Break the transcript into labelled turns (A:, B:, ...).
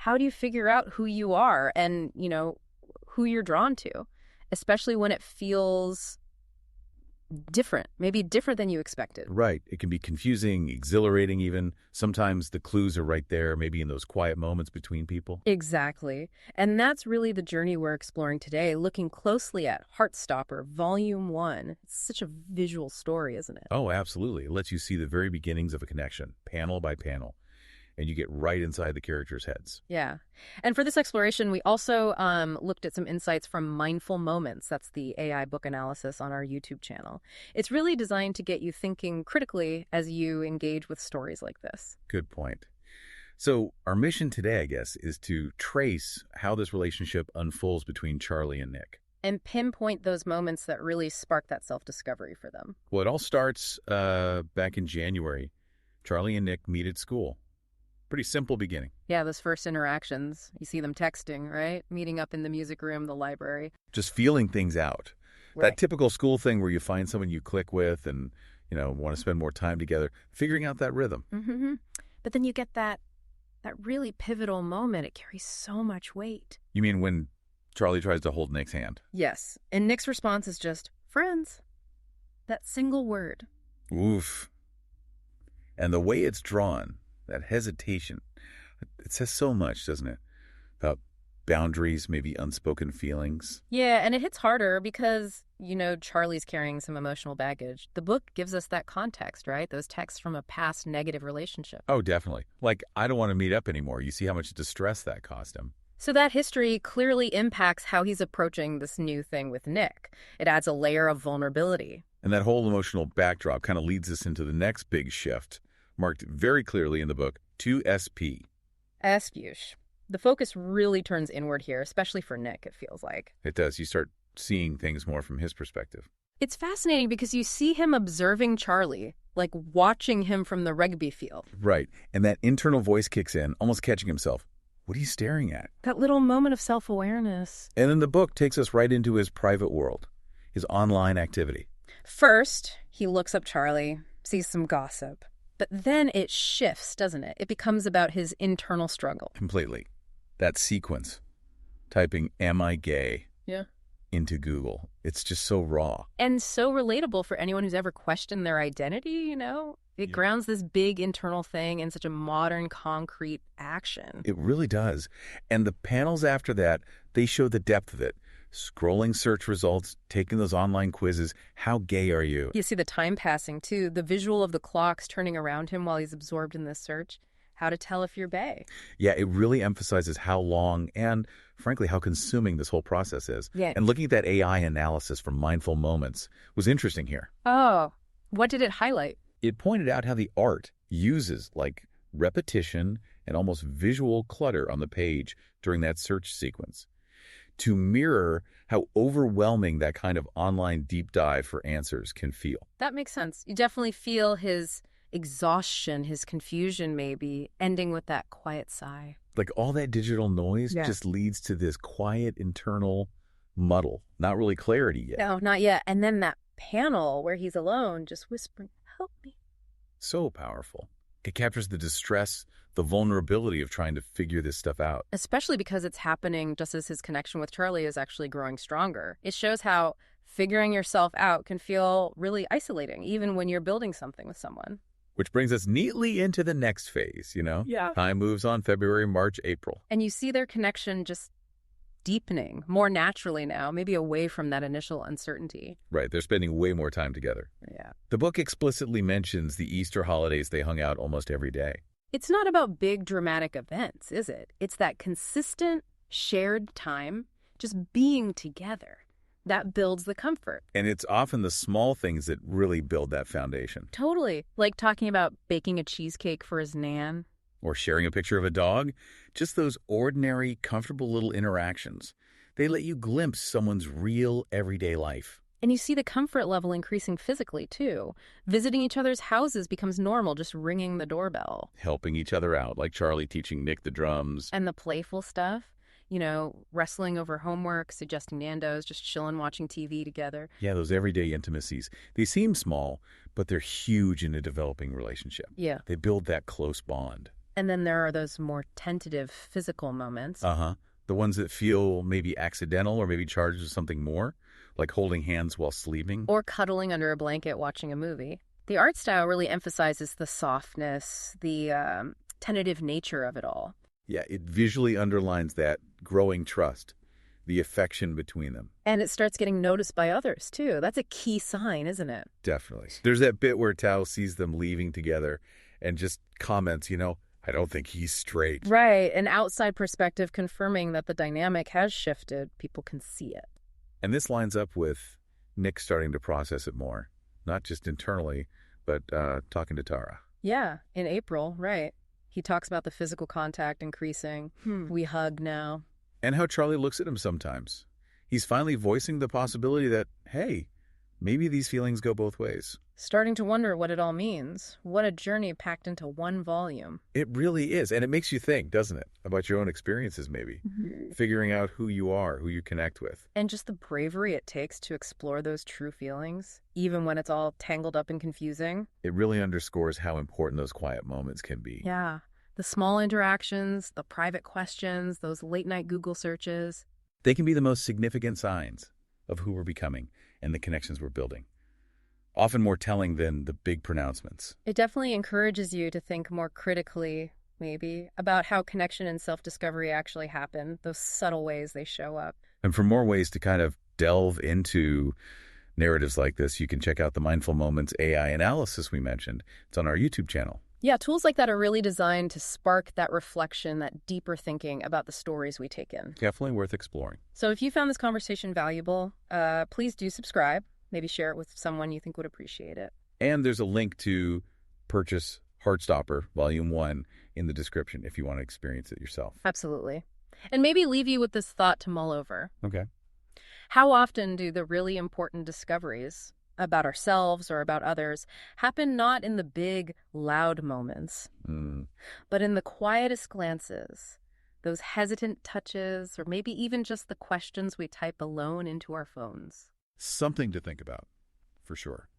A: how do you figure out who you are and, who you're drawn to, especially when it feels different, maybe different than you expected.
B: Right. It can be confusing, exhilarating even. Sometimes the clues are right there, maybe in those quiet moments between people.
A: Exactly. And that's really the journey we're exploring today, looking closely at Heartstopper, Volume 1. It's such a visual story, isn't it?
B: Oh, absolutely. It lets you see the very beginnings of a connection, panel by panel, and you get right inside the characters' heads.
A: Yeah. And for this exploration, we also looked at some insights from Mindful Moments. That's the AI book analysis on our YouTube channel. It's really designed to get you thinking critically as you engage with stories like this.
B: Good point. So our mission today, I guess, is to trace how this relationship unfolds between Charlie and Nick.
A: And pinpoint those moments that really spark that self-discovery for them.
B: Well, it all starts back in January. Charlie and Nick meet at school. Pretty simple beginning.
A: Yeah, those first interactions. You see them texting, right? Meeting up in the music room, the library.
B: Just feeling things out.
A: Right.
B: That typical school thing where you find someone you click with and, want to spend more time together, figuring out that rhythm.
A: Mm-hmm. But then you get that really pivotal moment. It carries so much weight.
B: You mean when Charlie tries to hold Nick's hand?
A: Yes. And Nick's response is just, friends. That single word.
B: Oof. And the way it's drawn, that hesitation, it says so much, doesn't it? About boundaries, maybe unspoken feelings.
A: Yeah, and it hits harder because, Charlie's carrying some emotional baggage. The book gives us that context, right? Those texts from a past negative relationship.
B: Oh, definitely. Like, I don't want to meet up anymore. You see how much distress that cost him.
A: So that history clearly impacts how he's approaching this new thing with Nick. It adds a layer of vulnerability.
B: And that whole emotional backdrop kind of leads us into the next big shift, marked very clearly in the book, 2SP.
A: Espuche. The focus really turns inward here, especially for Nick, it feels like.
B: It does. You start seeing things more from his perspective.
A: It's fascinating because you see him observing Charlie, like watching him from the rugby field.
B: Right. And that internal voice kicks in, almost catching himself. What are you staring at?
A: That little moment of self-awareness.
B: And then the book takes us right into his private world, his online activity.
A: First, he looks up Charlie, sees some gossip. But then it shifts, doesn't it? It becomes about his internal struggle.
B: Completely. That sequence, typing, "Am I gay?"
A: Yeah.
B: into Google. It's just so raw.
A: And so relatable for anyone who's ever questioned their identity, It grounds this big internal thing in such a modern, concrete action.
B: It really does. And the panels after that, they show the depth of it. Scrolling search results, taking those online quizzes. How gay are you?
A: You see the time passing, too. The visual of the clocks turning around him while he's absorbed in this search. How to tell if you're bae.
B: Yeah, it really emphasizes how long and, frankly, how consuming this whole process is.
A: Yeah.
B: And looking at that AI analysis from Mindful Moments was interesting here.
A: Oh, what did it highlight?
B: It pointed out how the art uses, like, repetition and almost visual clutter on the page during that search sequence to mirror how overwhelming that kind of online deep dive for answers can feel.
A: That makes sense. You definitely feel his exhaustion, his confusion maybe, ending with that quiet sigh.
B: Like all that digital noise just leads to this quiet internal muddle. Not really clarity yet.
A: No, not yet. And then that panel where he's alone, just whispering, help me.
B: So powerful. It captures the distress, the vulnerability of trying to figure this stuff out.
A: Especially because it's happening just as his connection with Charlie is actually growing stronger. It shows how figuring yourself out can feel really isolating, even when you're building something with someone.
B: Which brings us neatly into the next phase,
A: Yeah.
B: Time moves on, February, March, April.
A: And you see their connection just deepening more naturally now, maybe away from that initial uncertainty.
B: Right, they're spending way more time together.
A: Yeah.
B: The book explicitly mentions the Easter holidays they hung out almost every day.
A: It's not about big dramatic events, is it? It's that consistent, shared time, just being together. That builds the comfort.
B: And it's often the small things that really build that foundation.
A: Totally. Like talking about baking a cheesecake for his nan.
B: Or sharing a picture of a dog. Just those ordinary, comfortable little interactions. They let you glimpse someone's real, everyday life.
A: And you see the comfort level increasing physically, too. Visiting each other's houses becomes normal, just ringing the doorbell.
B: Helping each other out, like Charlie teaching Nick the drums.
A: And the playful stuff. Wrestling over homework, suggesting Nando's, just chilling, watching TV together.
B: Yeah, those everyday intimacies. They seem small, but they're huge in a developing relationship.
A: Yeah.
B: They build that close bond.
A: And then there are those more tentative physical moments.
B: Uh-huh. The ones that feel maybe accidental or maybe charged with something more, like holding hands while sleeping.
A: Or cuddling under a blanket watching a movie. The art style really emphasizes the softness, the tentative nature of it all.
B: Yeah, it visually underlines that growing trust, the affection between them.
A: And it starts getting noticed by others, too. That's a key sign, isn't it?
B: Definitely. There's that bit where Tao sees them leaving together and just comments, I don't think he's straight.
A: Right. An outside perspective confirming that the dynamic has shifted. People can see it.
B: And this lines up with Nick starting to process it more, not just internally, but talking to Tara.
A: Yeah, in April, right. He talks about the physical contact increasing. We hug now.
B: And how Charlie looks at him sometimes. He's finally voicing the possibility that, hey, maybe these feelings go both ways.
A: Starting to wonder what it all means. What a journey packed into one volume.
B: It really is. And it makes you think, doesn't it, about your own experiences maybe. Figuring out who you are, who you connect with.
A: And just the bravery it takes to explore those true feelings, even when it's all tangled up and confusing.
B: It really underscores how important those quiet moments can be.
A: Yeah. The small interactions, the private questions, those late-night Google searches.
B: They can be the most significant signs of who we're becoming and the connections we're building. Often more telling than the big pronouncements.
A: It definitely encourages you to think more critically, maybe, about how connection and self-discovery actually happen, those subtle ways they show up.
B: And for more ways to kind of delve into narratives like this, you can check out the Mindful Moments AI analysis we mentioned. It's on our YouTube channel.
A: Yeah, tools like that are really designed to spark that reflection, that deeper thinking about the stories we take in.
B: Definitely worth exploring.
A: So if you found this conversation valuable, please do subscribe. Maybe share it with someone you think would appreciate it.
B: And there's a link to purchase Heartstopper Volume 1 in the description if you want to experience it yourself.
A: Absolutely. And maybe leave you with this thought to mull over.
B: Okay.
A: How often do the really important discoveries about ourselves or about others happen not in the big, loud moments, but in the quietest glances, those hesitant touches, or maybe even just the questions we type alone into our phones?
B: Something to think about, for sure.